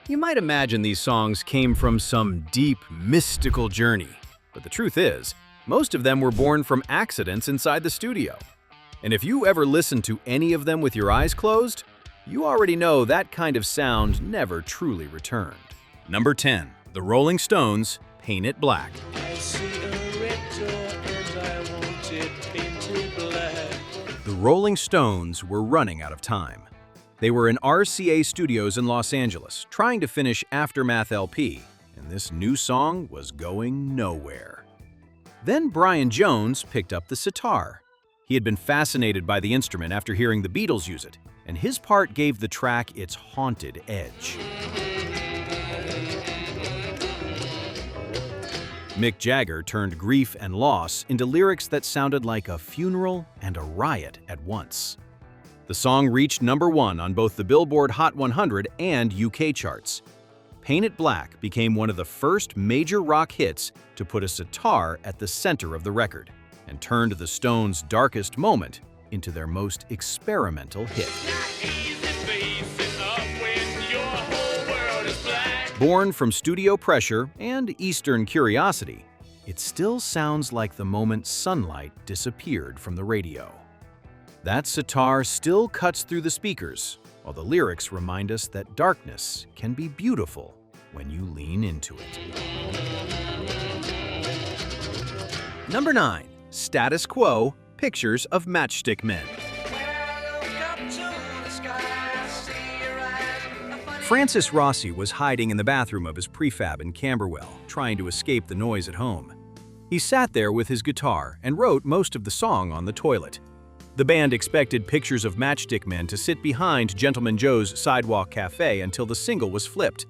You might imagine these songs came from some deep, mystical journey, but the truth is, most of them were born from accidents inside the studio. And if you ever listen to any of them with your eyes closed, you already know that kind of sound never truly returned. Number 10. The Rolling Stones, Paint It Black. I see a red door and I want it painted black. The Rolling Stones were running out of time. They were in RCA Studios in Los Angeles, trying to finish Aftermath LP, and this new song was going nowhere. Then Brian Jones picked up the sitar. He had been fascinated by the instrument after hearing the Beatles use it, and his part gave the track its haunted edge. Mick Jagger turned grief and loss into lyrics that sounded like a funeral and a riot at once. The song reached number 1 on both the Billboard Hot 100 and UK charts. Paint It Black became one of the first major rock hits to put a sitar at the center of the record, and turned the Stones' darkest moment into their most experimental hit. Born from studio pressure and Eastern curiosity, it still sounds like the moment sunlight disappeared from the radio. That sitar still cuts through the speakers, while the lyrics remind us that darkness can be beautiful when you lean into it. Number 9. Status Quo, Pictures of Matchstick Men. Francis Rossi was hiding in the bathroom of his prefab in Camberwell, trying to escape the noise at home. He sat there with his guitar and wrote most of the song on the toilet. The band expected Pictures of Matchstick Men to sit behind Gentleman Joe's Sidewalk Cafe until the single was flipped.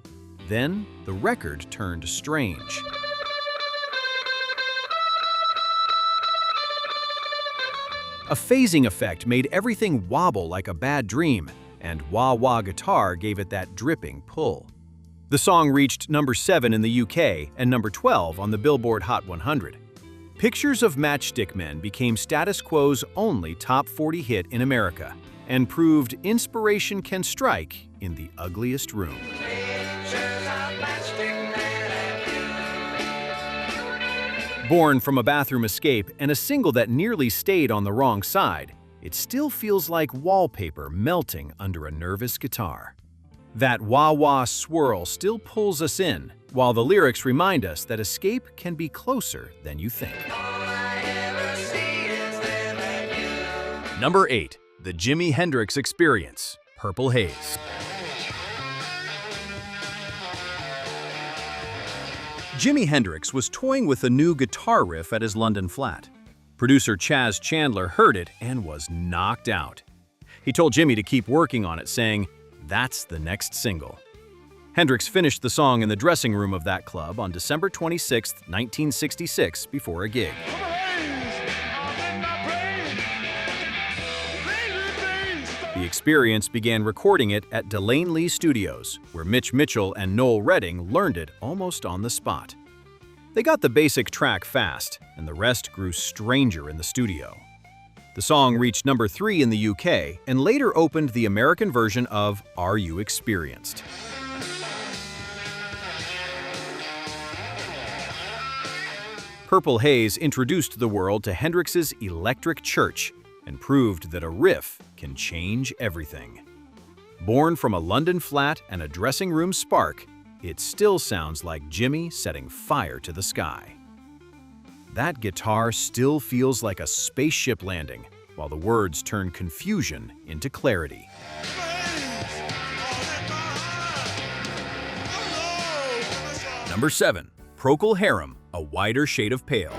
Then, the record turned strange. A phasing effect made everything wobble like a bad dream, and wah-wah guitar gave it that dripping pull. The song reached number 7 in the UK and number 12 on the Billboard Hot 100. Pictures of Matchstick Men became Status Quo's only top 40 hit in America, and proved inspiration can strike in the ugliest room. Born from a bathroom escape and a single that nearly stayed on the wrong side, it still feels like wallpaper melting under a nervous guitar. That wah-wah swirl still pulls us in, while the lyrics remind us that escape can be closer than you think. Number 8. The Jimi Hendrix Experience, Purple Haze. Jimi Hendrix was toying with a new guitar riff at his London flat. Producer Chaz Chandler heard it and was knocked out. He told Jimmy to keep working on it, saying, "That's the next single." Hendrix finished the song in the dressing room of that club on December 26, 1966, before a gig. The Experience began recording it at Delane Lee Studios, where Mitch Mitchell and Noel Redding learned it almost on the spot. They got the basic track fast, and the rest grew stranger in the studio. The song reached number 3 in the UK and later opened the American version of Are You Experienced? Purple Haze introduced the world to Hendrix's Electric Church and proved that a riff can change everything. Born from a London flat and a dressing room spark, it still sounds like Jimmy setting fire to the sky. That guitar still feels like a spaceship landing, while the words turn confusion into clarity. Number 7. Procol Harum, A Wider Shade of Pale.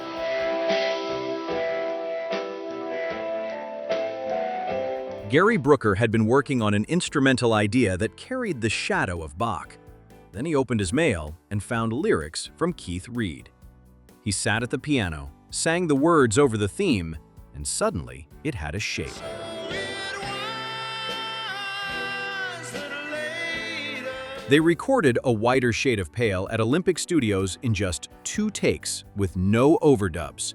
Gary Brooker had been working on an instrumental idea that carried the shadow of Bach. Then he opened his mail and found lyrics from Keith Reid. He sat at the piano, sang the words over the theme, and suddenly it had a shape. They recorded A Wider Shade of Pale at Olympic Studios in just 2 takes with no overdubs.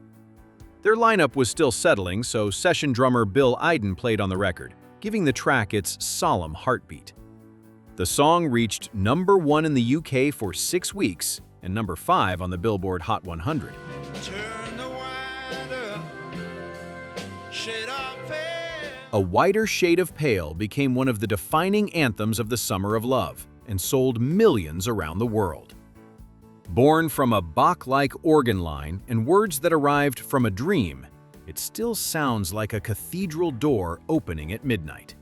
Their lineup was still settling, so session drummer Bill Iden played on the record, giving the track its solemn heartbeat. The song reached #1 in the UK for 6 weeks and #5 on the Billboard Hot 100. Turn the wider shade of pale. A Whiter Shade of Pale became one of the defining anthems of the Summer of Love and sold millions around the world. Born from a Bach-like organ line and words that arrived from a dream, it still sounds like a cathedral door opening at midnight.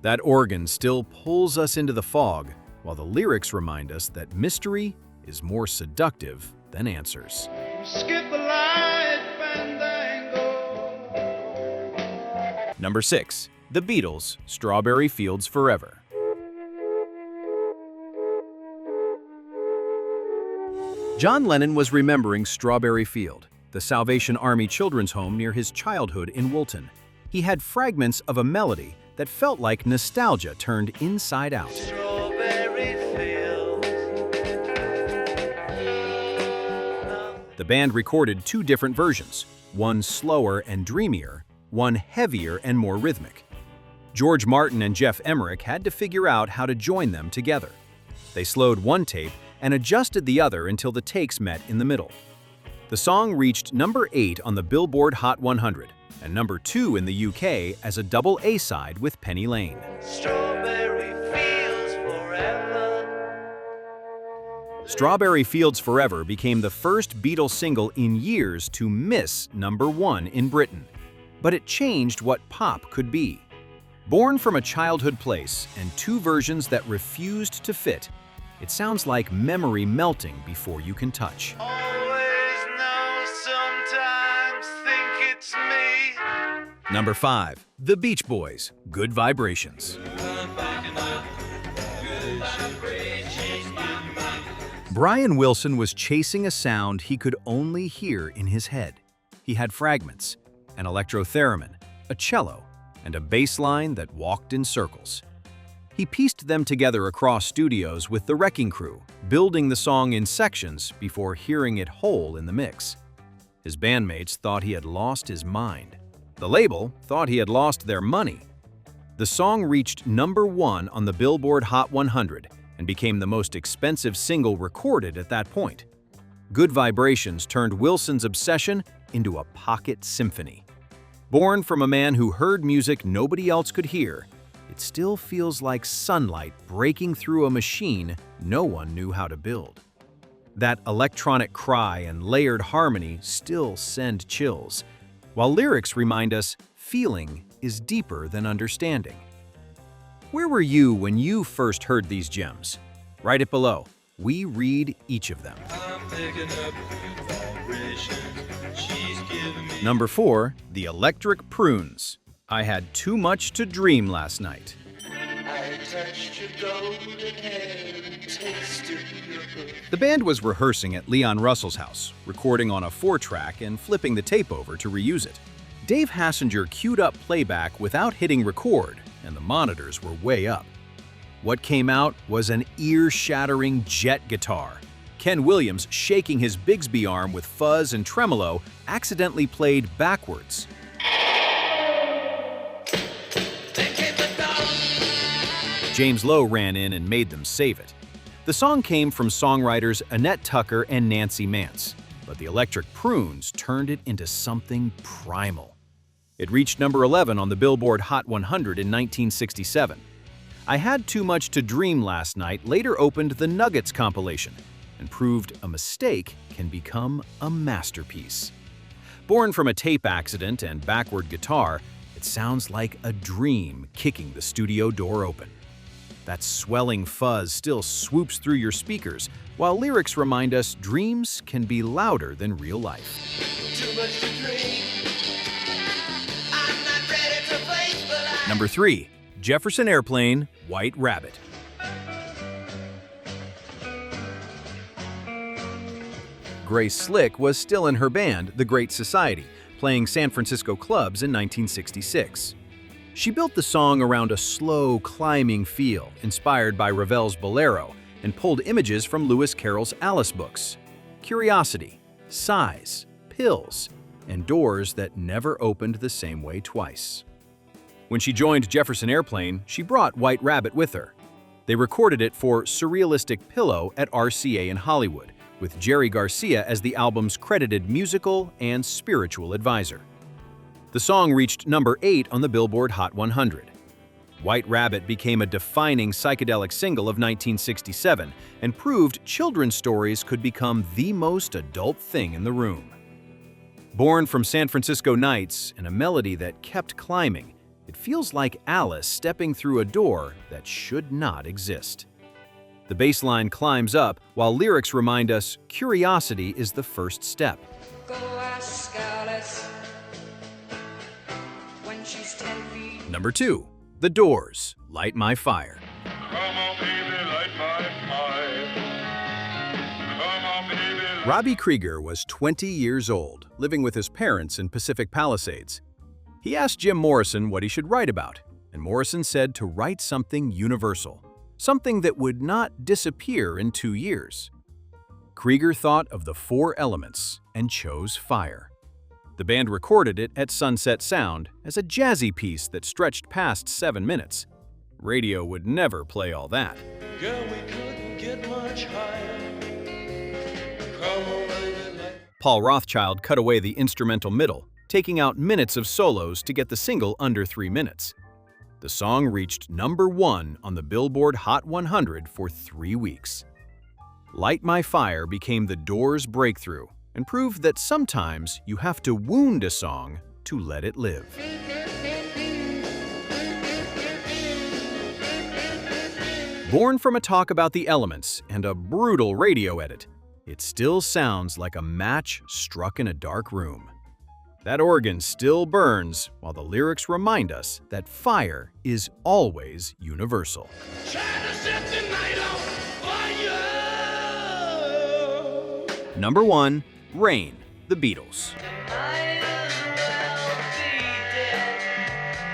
That organ still pulls us into the fog, while the lyrics remind us that mystery is more seductive than answers. Skip the light fandango. Number 6. The Beatles, Strawberry Fields Forever. John Lennon was remembering Strawberry Field, the Salvation Army children's home near his childhood in Woolton. He had fragments of a melody that felt like nostalgia turned inside out. Strawberry fields. The band recorded 2 different versions, one slower and dreamier, one heavier and more rhythmic. George Martin and Jeff Emerick had to figure out how to join them together. They slowed one tape and adjusted the other until the takes met in the middle. The song reached #8 on the Billboard Hot 100 and #2 in the UK as a double A-side with Penny Lane. Strawberry fields forever. Strawberry Fields Forever became the first Beatles single in years to miss #1 in Britain. But it changed what pop could be. Born from a childhood place and 2 versions that refused to fit, it sounds like memory melting before you can touch. Always know, sometimes think it's me. Number 5. The Beach Boys, Good Vibrations. Brian Wilson was chasing a sound he could only hear in his head. He had fragments, an electro-theremin, a cello, and a bass line that walked in circles. He pieced them together across studios with the Wrecking Crew, building the song in sections before hearing it whole in the mix. His bandmates thought he had lost his mind. The label thought he had lost their money. The song reached #1 on the Billboard Hot 100 and became the most expensive single recorded at that point. Good Vibrations turned Wilson's obsession into a pocket symphony. Born from a man who heard music nobody else could hear, it still feels like sunlight breaking through a machine no one knew how to build. That electronic cry and layered harmony still send chills, while lyrics remind us feeling is deeper than understanding. Where were you when you first heard these gems? Write it below. We read each of them. I'm picking up vibrations. She's giving me. Number 4. The Electric Prunes. I had too much to dream last night. I touched your golden hair and tasted your breath. The band was rehearsing at Leon Russell's house, recording on a 4-track and flipping the tape over to reuse it. Dave Hassinger queued up playback without hitting record, and the monitors were way up. What came out was an ear-shattering jet guitar. Ken Williams, shaking his Bigsby arm with fuzz and tremolo, accidentally played backwards. James Lowe ran in and made them save it. The song came from songwriters Annette Tucker and Nancy Mance, but the Electric Prunes turned it into something primal. It reached #11 on the Billboard Hot 100 in 1967. I Had Too Much to Dream Last Night later opened the Nuggets compilation and proved a mistake can become a masterpiece. Born from a tape accident and backward guitar, it sounds like a dream kicking the studio door open. That swelling fuzz still swoops through your speakers, while lyrics remind us dreams can be louder than real life. Too much to dream. I'm not ready to face, but I. Number 3. Jefferson Airplane, White Rabbit. Grace Slick was still in her band, The Great Society, playing San Francisco clubs in 1966. She built the song around a slow, climbing feel, inspired by Ravel's Bolero, and pulled images from Lewis Carroll's Alice books. Curiosity, size, pills, and doors that never opened the same way twice. When she joined Jefferson Airplane, she brought White Rabbit with her. They recorded it for Surrealistic Pillow at RCA in Hollywood, with Jerry Garcia as the album's credited musical and spiritual advisor. The song reached number 8 on the Billboard Hot 100. White Rabbit became a defining psychedelic single of 1967 and proved children's stories could become the most adult thing in the room. Born from San Francisco Nights and a melody that kept climbing, it feels like Alice stepping through a door that should not exist. The bass line climbs up, while lyrics remind us curiosity is the first step. Go ask Alice when she's 10 feet. Number 2. The Doors, Light My Fire. Come on, baby, light my fire. Come on, baby. Robbie Krieger was 20 years old, living with his parents in Pacific Palisades. He asked Jim Morrison what he should write about, and Morrison said to write something universal, something that would not disappear in 2 years. Krieger thought of the 4 elements and chose fire. The band recorded it at Sunset Sound as a jazzy piece that stretched past 7 minutes. Radio would never play all that. Girl, we couldn't get much higher. Come on, baby, like Paul Rothchild cut away the instrumental middle, taking out minutes of solos to get the single under 3 minutes. The song reached number 1 on the Billboard Hot 100 for 3 weeks. Light My Fire became the Doors' breakthrough and proved that sometimes you have to wound a song to let it live. Born from a talk about the elements and a brutal radio edit, it still sounds like a match struck in a dark room. That organ still burns, while the lyrics remind us that fire is always universal. trying to set the night on fire. Number 1. Rain, The Beatles. Might as well be dead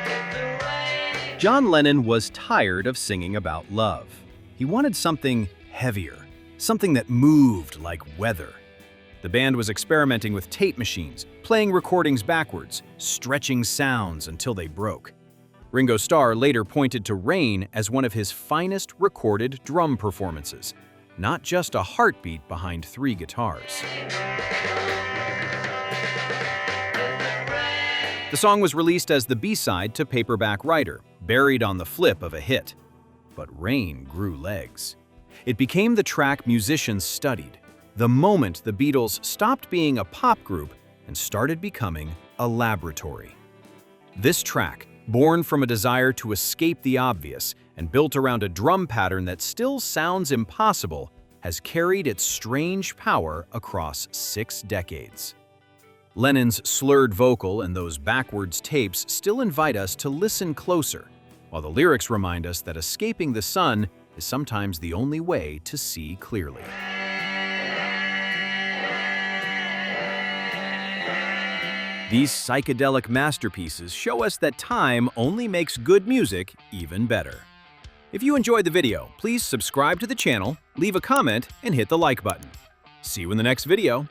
if the rain. John Lennon was tired of singing about love. He wanted something heavier, something that moved like weather. The band was experimenting with tape machines, playing recordings backwards, stretching sounds until they broke. Ringo Starr later pointed to Rain as one of his finest recorded drum performances, not just a heartbeat behind 3 guitars. The song was released as the B-side to Paperback Writer, buried on the flip of a hit. But Rain grew legs. It became the track musicians studied, the moment the Beatles stopped being a pop group and started becoming a laboratory. This track, born from a desire to escape the obvious and built around a drum pattern that still sounds impossible, has carried its strange power across 6 decades. Lennon's slurred vocal and those backwards tapes still invite us to listen closer, while the lyrics remind us that escaping the sun is sometimes the only way to see clearly. These psychedelic masterpieces show us that time only makes good music even better. If you enjoyed the video, please subscribe to the channel, leave a comment, and hit the like button. See you in the next video.